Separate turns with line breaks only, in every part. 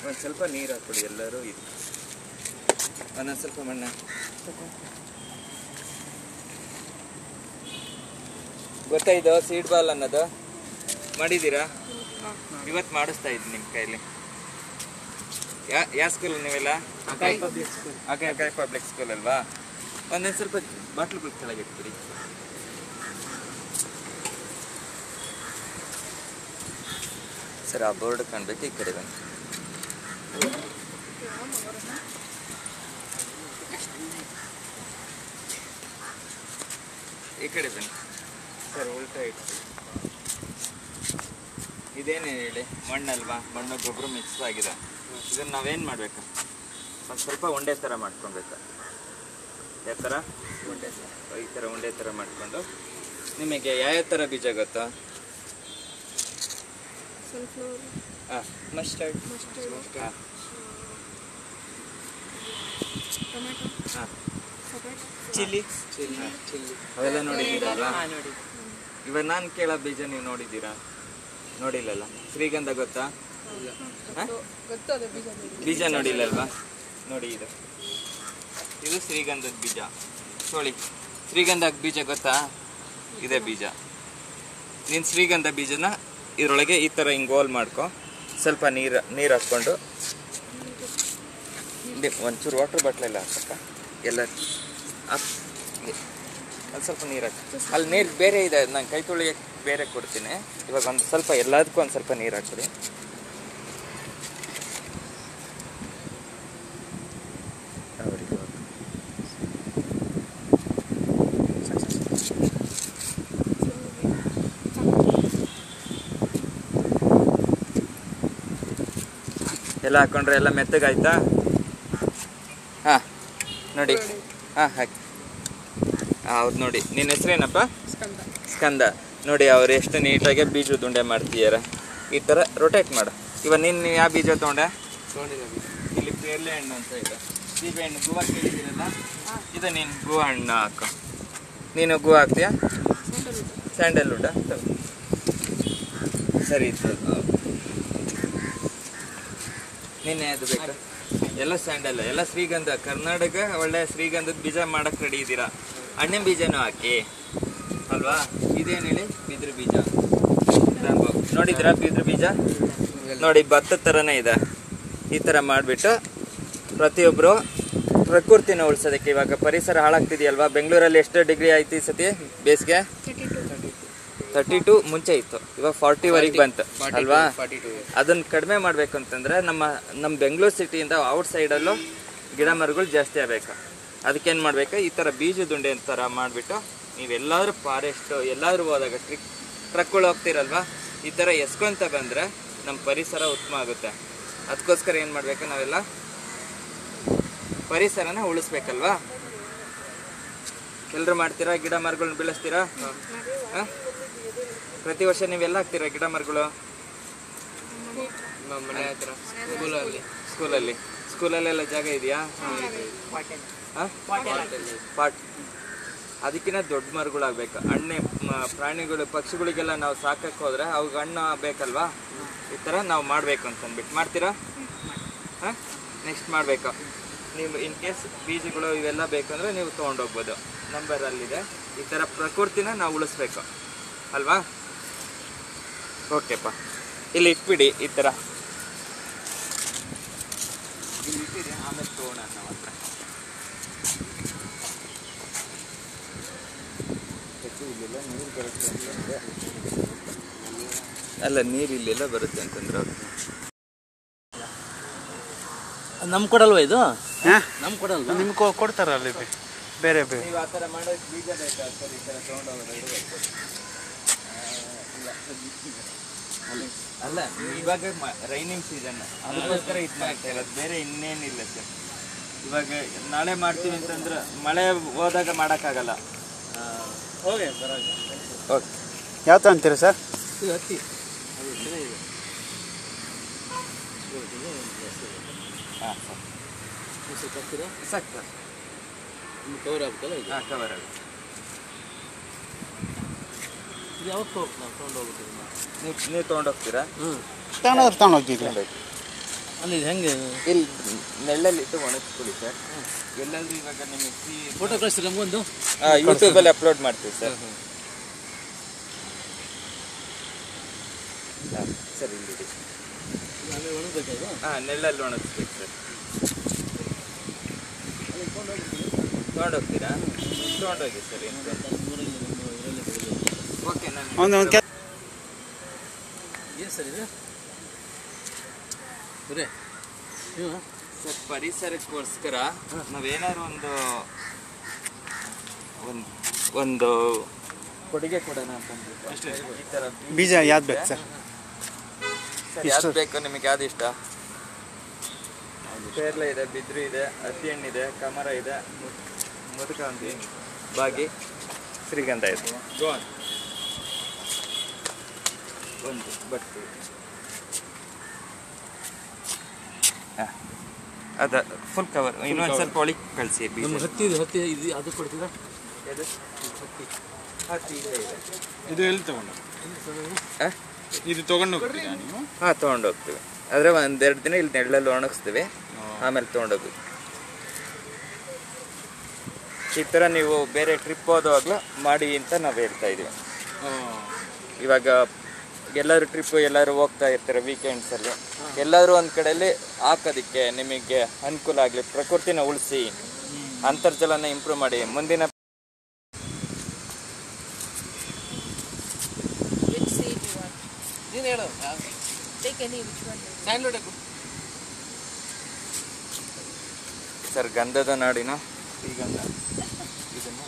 ಒಂದು ಸ್ವಲ್ಪ ನೀರು ಹಾಕ್ಬಿಡಿ ಎಲ್ಲರೂ. ಇದು ಒಂದೊಂದು ಸ್ವಲ್ಪ ಮಣ್ಣು. ಗೊತ್ತಾ ಇದು ಸೀಡ್ ಬಾಲ್ ಅನ್ನೋದು ಮಾಡಿದ್ದೀರಾ? ಇವತ್ತು ಮಾಡಿಸ್ತಾ ಇದ್ದೀನಿ ನಿಮ್ಮ ಕೈಲಿ. ಯಾವ ಸ್ಕೂಲ್ ನೀವೆಲ್ಲ? ಅಕಾಯ್ ಪಬ್ಲಿಕ್ ಸ್ಕೂಲ್ ಅಲ್ವಾ? ಒಂದೊಂದು ಸ್ವಲ್ಪ ಬಾಟ್ಲುಗಳು ಕೆಳಗೆ ಇಟ್ಬಿಡಿ. ಸರ್ ಆ ಬೋರ್ಡ್ ಕಾಣಬೇಕು, ಈ ಕಡೆ ಬನ್ನಿ. ಈ ಕಡೆ ಬನ್ನಿ ಸರ್, ಉಲ್ಟಾ ಇಟ್ಟು. ಇದೇನು ಹೇಳಿ, ಮಣ್ಣಲ್ವಾ? ಮಣ್ಣು ಗೊಬ್ಬರ ಮಿಕ್ಸ್ ಆಗಿದೆ. ಇದನ್ನು ನಾವೇನು ಮಾಡಬೇಕು? ಒಂದು ಸ್ವಲ್ಪ ಉಂಡೆ ಥರ ಮಾಡ್ಕೊಬೇಕು. ಯಾವ ಥರ? ಉಂಡೆ ಥರ. ಈ ಥರ ಉಂಡೆ ಥರ ಮಾಡಿಕೊಂಡು, ನಿಮಗೆ ಯಾವ ಥರ ಬೀಜ ಗೊತ್ತಾ? ಹಾಂ, ಮಸ್ಟರ್ಡ್. ಹಾಂ ಹಾಂ, ಚಿಲ್ಲಿ ಅವೆಲ್ಲ ನೋಡಿದ್ದೀರಲ್ವಾ? ಇವಾಗ ನಾನು ಕೇಳೋ ಬೀಜ ನೀವು ನೋಡಿದ್ದೀರಾ? ನೋಡಿಲ್ಲಲ್ಲ. ಶ್ರೀಗಂಧ ಗೊತ್ತಾ? ಬೀಜ ನೋಡಿಲ್ಲಲ್ವಾ? ನೋಡಿ, ಇದು ಶ್ರೀಗಂಧದ ಬೀಜ. ನೋಡಿ, ಶ್ರೀಗಂಧ ಬೀಜ ಗೊತ್ತಾ? ಇದೇ ಬೀಜ. ನೀನು ಶ್ರೀಗಂಧ ಬೀಜನ ಇದರೊಳಗೆ ಈ ಥರ ಹಿಂಗೆ ಗೋಲ್ ಮಾಡ್ಕೊ. ಸ್ವಲ್ಪ ನೀರು ಹಾಕ್ಕೊಂಡು, ಒಂಚೂರು ವಾಟರ್ ಬಾಟ್ಲೆಲ್ಲ ಹಾಕಕ್ಕ ಎಲ್ಲ ಒಂದು ಸ್ವಲ್ಪ ನೀರು ಹಾಕಿ. ಅಲ್ಲಿ ನೀರು ಬೇರೆ ಇದೆ, ನಾನು ಕೈ ತೊಳಿಯೋಕ್ಕೆ ಬೇರೆ ಕೊಡ್ತೀನಿ. ಇವಾಗ ಒಂದು ಸ್ವಲ್ಪ ಎಲ್ಲದಕ್ಕೂ ಒಂದು ಸ್ವಲ್ಪ ನೀರು ಹಾಕ್ಬಿಡಿ. ಎಲ್ಲ ಹಾಕೊಂಡ್ರೆ ಎಲ್ಲ ಮೆತ್ತಗಾಯ್ತಾ? ಹಾಂ ನೋಡಿ. ಹಾಂ ಹಾಕಿ. ಹೌದು ನೋಡಿ. ನಿನ್ನ ಹೆಸರೇನಪ್ಪ? ಸ್ಕಂದ. ನೋಡಿ ಅವ್ರು ಎಷ್ಟು ನೀಟಾಗಿ ಬೀಜದ ಉಂಡೆ ಮಾಡ್ತೀಯಾರ. ಈ ಥರ ರೊಟೇಟ್ ಮಾಡು. ಇವಾಗ ನೀನು ಯಾವ ಬೀಜ ತೊಗೊಂಡೆ? ಇಲ್ಲಿ ಪೇರ್ಲೆ ಹಣ್ಣು ಅಂತ ಇದೆ. ಸೀಬೆ ಹಣ್ಣು ಗೂವು ಕೇಳಿದ್ದೀರಲ್ಲ, ಇದು ನೀನು ಗೂವು ಹಣ್ಣು ಹಾಕು. ನೀನು ಗೂವು ಹಾಕ್ತೀಯಾ? ಸ್ಯಾಂಡಲ್ವುಡ್ಡ ಸರಿ ಇತ್ತು. ನಿನ್ನೆ ಅದು ಬೇಕಾ? ಎಲ್ಲ ಸ್ಯಾಂಡಲ್, ಎಲ್ಲ ಶ್ರೀಗಂಧ. ಕರ್ನಾಟಕ ಒಳ್ಳೆ ಶ್ರೀಗಂಧದ ಬೀಜ ಮಾಡಕ್ಕೆ ರೆಡಿ ಇದ್ದೀರಾ. ಹಣ್ಣಿನ ಬೀಜನೂ ಹಾಕಿ ಅಲ್ವಾ? ಇದೇನು ಹೇಳಿ? ಬಿದ್ರ ಬೀಜ. ನೋಡಿದ್ರಾ ಬಿದ್ರ ಬೀಜ? ನೋಡಿ ಭತ್ತದ ಥರನೇ ಇದೆ. ಈ ಥರ ಮಾಡಿಬಿಟ್ಟು ಪ್ರತಿಯೊಬ್ಬರು ಪ್ರಕೃತಿನ ಉಳಿಸೋದಕ್ಕೆ. ಇವಾಗ ಪರಿಸರ ಹಾಳಾಗ್ತಿದೆಯಲ್ವಾ? ಬೆಂಗಳೂರಲ್ಲಿ ಎಷ್ಟು ಡಿಗ್ರಿ ಆಯ್ತು ಈ ಸತಿ ಬೇಸಿಗೆ? 32 ಮುಂಚೆ ಇತ್ತು, ಇವಾಗ 40ವರೆಗೆ ಬಂತು ಅಲ್ವಾ? ಅದನ್ನು ಕಡಿಮೆ ಮಾಡಬೇಕು ಅಂತಂದರೆ ನಮ್ಮ ಬೆಂಗಳೂರು ಸಿಟಿಯಿಂದ ಔಟ್ ಸೈಡಲ್ಲೂ ಗಿಡ ಮರಗಳು ಜಾಸ್ತಿ ಆಗಬೇಕು. ಅದಕ್ಕೇನು ಮಾಡಬೇಕು? ಈ ಥರ ಬೀಜದ ಉಂಡೆ ಥರ ಮಾಡಿಬಿಟ್ಟು ನೀವೆಲ್ಲರೂ ಫಾರೆಸ್ಟು ಎಲ್ಲಾದರೂ ಹೋದಾಗ ಟ್ರಕ್ಗಳು ಹೋಗ್ತಿರಲ್ವ, ಈ ಥರ ಎಸ್ಕೊಂತ ಬಂದರೆ ನಮ್ಮ ಪರಿಸರ ಉತ್ತಮ ಆಗುತ್ತೆ. ಅದಕ್ಕೋಸ್ಕರ ಏನು ಮಾಡಬೇಕು? ನಾವೆಲ್ಲ ಪರಿಸರನ ಉಳಿಸ್ಬೇಕಲ್ವಾ? ಎಲ್ಲರೂ ಮಾಡ್ತೀರಾ? ಗಿಡ ಮರಗಳನ್ನ ಬೆಳೆಸ್ತೀರಾ? ಹಾಂ, ಪ್ರತಿ ವರ್ಷ ನೀವೆಲ್ಲ ಹಾಕ್ತೀರಾ ಗಿಡ ಮರಗಳು? ಮನೆ ಹತ್ರ ಸ್ಕೂಲಲ್ಲೆಲ್ಲ ಜಾಗ ಇದೆಯಾ? ಪಾಟ್. ಅದಕ್ಕಿಂತ ದೊಡ್ಡ ಮರಗಳಾಗಬೇಕು. ಹಣ್ಣೆ ಪ್ರಾಣಿಗಳು ಪಕ್ಷಿಗಳಿಗೆಲ್ಲ ನಾವು ಸಾಕಕ್ಕೆ ಹೋದರೆ ಅವಾಗ ಹಣ್ಣು ಬೇಕಲ್ವಾ? ಈ ಥರ ನಾವು ಮಾಡಬೇಕು ಅಂತಂದ್ಬಿಟ್ಟು ಮಾಡ್ತೀರಾ? ಹಾಂ, ನೆಕ್ಸ್ಟ್ ಮಾಡಬೇಕು. ನೀವು ಇನ್ ಕೇಸ್ ಬೀಜಗಳು ಇವೆಲ್ಲ ಬೇಕಂದರೆ ನೀವು ತೊಗೊಂಡೋಗ್ಬೋದು, ನಂಬರಲ್ಲಿದೆ. ಈ ಥರ ಪ್ರಕೃತಿನ ನಾವು ಉಳಿಸ್ಬೇಕು ಅಲ್ವಾ? ಓಕೆಪ್ಪ, ಇಲ್ಲಿ ಇಟ್ಬಿಡಿ. ಈ ಥರ ಇಲ್ಲಿ ಇಟ್ಟಿರಿ, ಆಮೇಲೆ ತೊಗೋಣ ನಾವು ಹತ್ರ. ಇಲ್ಲೆಲ್ಲ ನೀರು ಬರುತ್ತೆ ಅಂತಂದರೆ ಅಲ್ಲ, ನೀರು ಇಲ್ಲೆಲ್ಲ ಬರುತ್ತೆ ಅಂತಂದ್ರೆ ಅವರು
ನಮ್ಗೆ ಕೊಡಲ್ವಾ ಇದು? ನಮ್ಗೆ ಕೊಡಲ್ವಾ?
ನಿಮ್ಗೆ ಕೊಡ್ತಾರ ಅಲ್ಲಿ ಬೇರೆ ಬೇರೆ.
ನೀವು ಆ ಥರ ಮಾಡೋದು ಬೀಜ ಬೇಕಾ ಸರ್? ಈ ಥರ ತೊಗೊಂಡೋಗೋದು ಇರಬೇಕು. ಅಲ್ಲ, ಇವಾಗ ರೈನಿಂಗ್ ಸೀಸನ್, ಅದಕ್ಕೋಸ್ಕರ ಇದು ಮಾಡ್ತಾ ಇರೋದು, ಬೇರೆ ಇನ್ನೇನಿಲ್ಲ ಸರ್. ಇವಾಗ ನಾಳೆ ಮಾಡ್ತೀವಿ ಅಂತಂದ್ರೆ ಮಳೆ ಹೋದಾಗ ಮಾಡೋಕ್ಕಾಗಲ್ಲ.
ಓಕೆ,
ಯಾವ ಥರ ಅಂತೀರಾ ಸರ್?
ಇದು ಹತ್ತಿ ಅದು ಚೆನ್ನಾಗಿದೆ.
ಹಾಂ
ಸರ್, ಹಾಕ್ತೀರಾ?
ಸಾಕು ಸರ್.
ನಿಮ್ಗೆ ಕವರ್ ಆಗ್ಬೇಕಲ್ಲ ಇದು?
ಹಾಂ, ಕವರ್ ಆಗುತ್ತೆ.
ಇದು ಯಾವತ್ತು ನಾವು ತೊಗೊಂಡು ಹೋಗ್ಬಿಟ್ಟಿದ್ದೀವಿ.
ನೀವು ತೊಗೊಂಡೋಗ್ತೀರಾ?
ತಗೊಂಡೋಗ್ತಿದ್ವಿ.
ಅಲ್ಲಿ ಹೆಂಗೆ
ಇಲ್ಲಿ ನೆಳ್ಳಲ್ಲಿಟ್ಟು ಒಣಗಿಸ್ಕೊಳ್ಳಿ ಸರ್. ಎಲ್ಲಾದ್ರೂ ಇವಾಗ ನಿಮಗೆ
ಫೋಟೋ ಕಳಿಸ್ತೀರಿ ನಮಗೊಂದು?
ಯೂಟ್ಯೂಬಲ್ಲಿ ಅಪ್ಲೋಡ್ ಮಾಡ್ತೀವಿ ಸರ್. ಸರ್ ಇಲ್ಲಿ
ಅಲ್ಲಿ ಒಣಗಬೇಕಾಯ್ತು.
ನೆಳ್ಳಲ್ಲಿ ಒಣಗಿಸ್ಬೇಕು ಸರ್. ತೊಗೊಂಡೋಗ್ತೀರಾ? ತೊಗೊಂಡೋಗಿ ಸರ್. ಓಕೆ ನಾನು
ಏನು ಸರ್ ಇದು ಬರೇ ನೀವು
ಸರ್ ಪರಿಸರಕ್ಕೋಸ್ಕರ ನಾವೇನಾದ್ರು ಒಂದು ಕೊಡುಗೆ ಕೊಡೋಣ ಅಂತಂದ್ಬಿಟ್ಟು ಅಷ್ಟೇ. ಈ ಥರ
ಬೀಜ ಯಾವ್ದು ಬೇಕು ಸರ್?
ಯಾವ್ದು ಬೇಕು ನಿಮಗೆ? ಯಾವ್ದು ಇಷ್ಟ? ಪೇರ್ಲೆ ಇದೆ, ಬಿದ್ರು ಇದೆ, ಹತ್ತಿ ಹಣ್ಣಿದೆ, ಕಮರ ಇದೆ, ಮುದುಕಾಂತಿ, ಬಾಗಿ, ಶ್ರೀಗಂಧ ಇದೆ. ಒಂದು ಬಟ್ಟು ಅದ ಫುಲ್ ಕವರ್. ಇನ್ನೊಂದು ಸ್ವಲ್ಪ ಒಳಗೆ ಕಳಿಸಿ.
ನಮ್ಮ ಹತ್ತಿ ಇದು ಅದು ಕೊಡ್ತೀರಾ?
ಹತ್ತಿ ಇದೆ.
ಇದು ಎಲ್ಲಿ ತಗೊಂಡು ಇದು ತೊಗೊಂಡು ಹೋಗ್ತೀರಾ ನೀವು?
ಹಾಂ, ತೊಗೊಂಡೋಗ್ತೀವಿ. ಆದರೆ ಒಂದೆರಡು ದಿನ ಇಲ್ಲಿ ನೆಳ್ಳಲ್ಲಿ ಒಣಗಿಸ್ತೀವಿ, ಆಮೇಲೆ ತೊಗೊಂಡೋಗ್ತೀವಿ. ಈ ಥರ ನೀವು ಬೇರೆ ಟ್ರಿಪ್ ಹೋದವಾಗಲೂ ಮಾಡಿ ಅಂತ ನಾವು ಹೇಳ್ತಾ ಇದ್ದೀವಿ. ಇವಾಗ ಎಲ್ಲರೂ ಟ್ರಿಪ್ಪು ಎಲ್ಲರೂ ಹೋಗ್ತಾ ಇರ್ತಾರೆ ವೀಕೆಂಡ್ಸಲ್ಲಿ. ಎಲ್ಲರೂ ಒಂದು ಕಡೆಯಲ್ಲಿ ಹಾಕೋದಕ್ಕೆ ನಿಮಗೆ ಅನುಕೂಲ ಆಗಲಿ, ಪ್ರಕೃತಿನ ಉಳಿಸಿ, ಅಂತರ್ಜಲನ ಇಂಪ್ರೂವ್ ಮಾಡಿ. ಮುಂದಿನ
ನೀನು ಹೇಳು.
ಸರ್ ಗಂಧದ ನಾಡಿನ ಶ್ರೀಗಂಧ. ಇದನ್ನು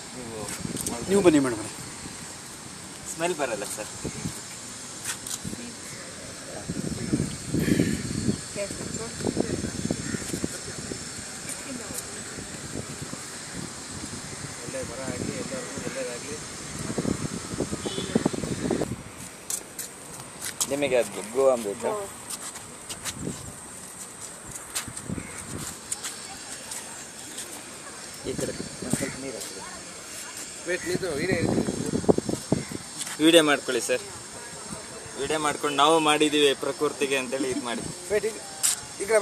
ನೀವು ಬನ್ನಿ ಮೇಡಮ್.
ಸ್ಮೆಲ್ ಬರಲ್ಲ ಸರ್. ಒಳ್ಳೆ ಬರ ಆಗಲಿ, ಎಲ್ಲರಿಗೂ ಒಳ್ಳೆಯದಾಗಲಿ. ನಿಮಗೆ ಅದು ಗೋವಾ ಬೇಕಾ? ಈ ಕಡೆ ಸ್ವಲ್ಪ ನೀರು ವಿಡಿಯೋ ಮಾಡ್ಕೊಳ್ಳಿ ಸರ್. ವಿಡಿಯೋ ಮಾಡ್ಕೊಂಡು ನಾವು ಮಾಡಿದ್ದೀವಿ ಪ್ರಕೃತಿಗೆ ಅಂತೇಳಿ ಇದು ಮಾಡಿ. ಈ ಕಡೆ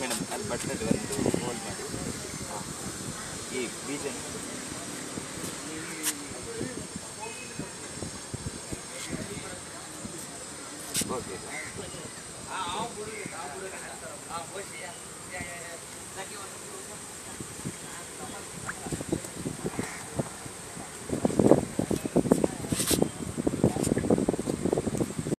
ಮೇಡಮ್ ಅದು ಬಟ್ಟೆ ಒಂದು ಹೋಲ್ಡ್ ಮಾಡಿ. ಈ ಬೀಜ ಓಕೆ.